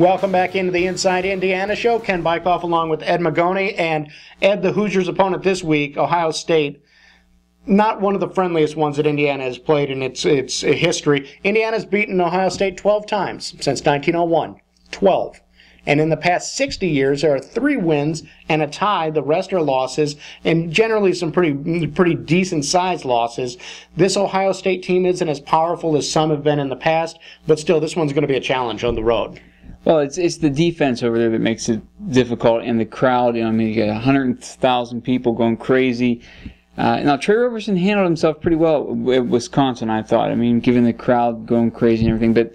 Welcome back into the Inside Indiana Show. Ken Bikoff along with Ed Magoni. And Ed, the Hoosiers' opponent this week, Ohio State, not one of the friendliest ones that Indiana has played in its history. Indiana's beaten Ohio State 12 times since 1901. 12. And in the past 60 years, there are 3 wins and a tie. The rest are losses, and generally some pretty decent-sized losses. This Ohio State team isn't as powerful as some have been in the past, but still, this one's going to be a challenge on the road. Well, it's the defense over there that makes it difficult, and the crowd. You got 100,000 people going crazy. Now, Trey Roberson handled himself pretty well at Wisconsin, I thought. Given the crowd going crazy and everything, but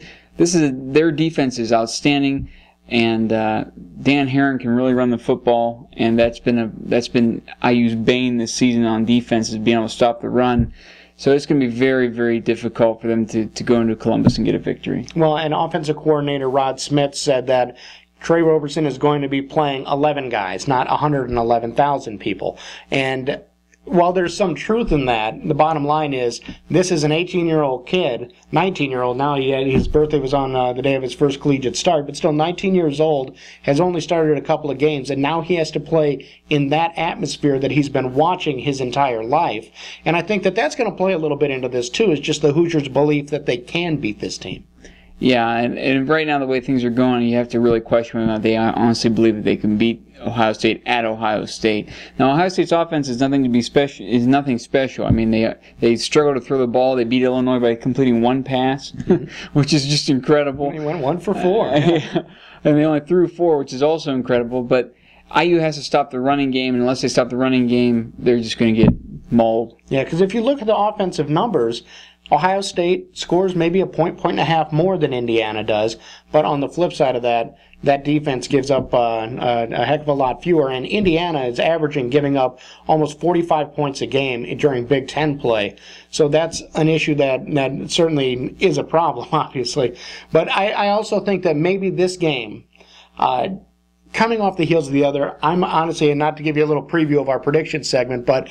their defense is outstanding. And Dan Herron can really run the football, and that's been IU's bane this season on defense, is being able to stop the run. So it's going to be very, very difficult for them to go into Columbus and get a victory. Well, and offensive coordinator Rod Smith said that Trey Roberson is going to be playing 11 guys, not 111,000 people. And while there's some truth in that, the bottom line is this is an 18-year-old kid, 19-year-old now. His birthday was on the day of his first collegiate start, but still 19 years old, has only started a couple of games, and now he has to play in that atmosphere that he's been watching his entire life. And I think that that's going to play a little bit into this, too, is just the Hoosiers' belief that they can beat this team. Yeah, and right now the way things are going, you have to really question whether or not they honestly believe that they can beat Ohio State at Ohio State. Now, Ohio State's offense is nothing special. They struggle to throw the ball. They beat Illinois by completing 1 pass, which is just incredible. They went 1 for 4. Yeah. And they only threw 4, which is also incredible. But IU has to stop the running game, and unless they stop the running game, they're just going to get mauled. Yeah, because if you look at the offensive numbers, Ohio State scores maybe a point and a half more than Indiana does, but on the flip side of that, that defense gives up a heck of a lot fewer, and Indiana is giving up almost 45 points a game during Big Ten play. So that's an issue that certainly is a problem, obviously. But I also think that maybe this game, coming off the heels of the other, I'm honestly, and not to give you a little preview of our prediction segment, but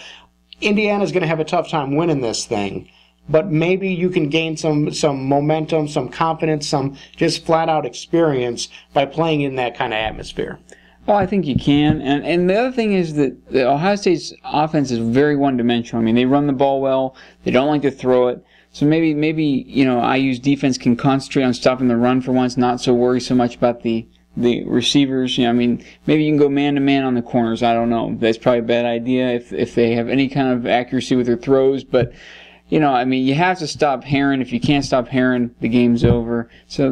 Indiana's going to have a tough time winning this thing. But maybe you can gain some momentum, some confidence, some just flat-out experience by playing in that kind of atmosphere. Well, I think you can. And the other thing is that the Ohio State's offense is very one-dimensional. They run the ball well. They don't like to throw it. So maybe IU's defense can concentrate on stopping the run for once, not so worry so much about the receivers. Maybe you can go man-to-man on the corners. I don't know. That's probably a bad idea if they have any kind of accuracy with their throws. But you have to stop Herron. If you can't stop Herron, the game's over. So,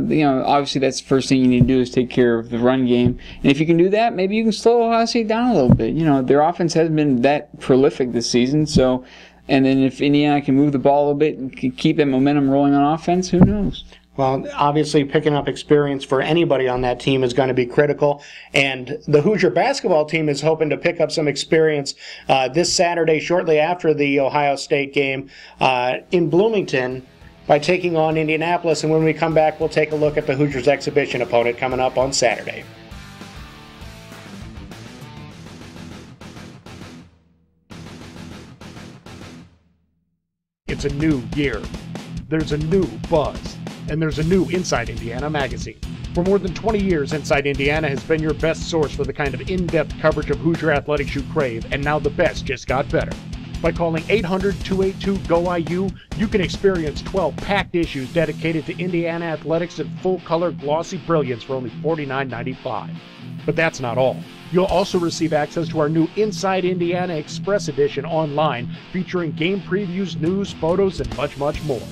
obviously that's the first thing you need to do is take care of the run game. And if you can do that, maybe you can slow Ohio State down a little bit. Their offense hasn't been that prolific this season. So, and then if Indiana can move the ball a little bit and can keep that momentum rolling on offense, who knows? Well, obviously picking up experience for anybody on that team is going to be critical, and the Hoosier basketball team is hoping to pick up some experience this Saturday shortly after the Ohio State game in Bloomington by taking on Indianapolis, and when we come back, we'll take a look at the Hoosiers' exhibition opponent coming up on Saturday. It's a new year. There's a new buzz. And there's a new Inside Indiana magazine. For more than 20 years, Inside Indiana has been your best source for the kind of in-depth coverage of Hoosier athletics you crave, and now the best just got better. By calling 800-282-GO-IU, you can experience 12 packed issues dedicated to Indiana athletics in full-color glossy brilliance for only $49.95. But that's not all. You'll also receive access to our new Inside Indiana Express edition online, featuring game previews, news, photos, and much, much more.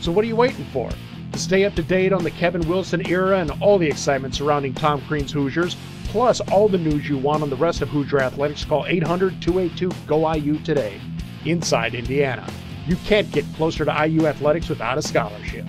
So what are you waiting for? To stay up to date on the Kevin Wilson era and all the excitement surrounding Tom Crean's Hoosiers, plus all the news you want on the rest of Hoosier athletics, call 800-282-GO-IU today. Inside Indiana. You can't get closer to IU athletics without a scholarship.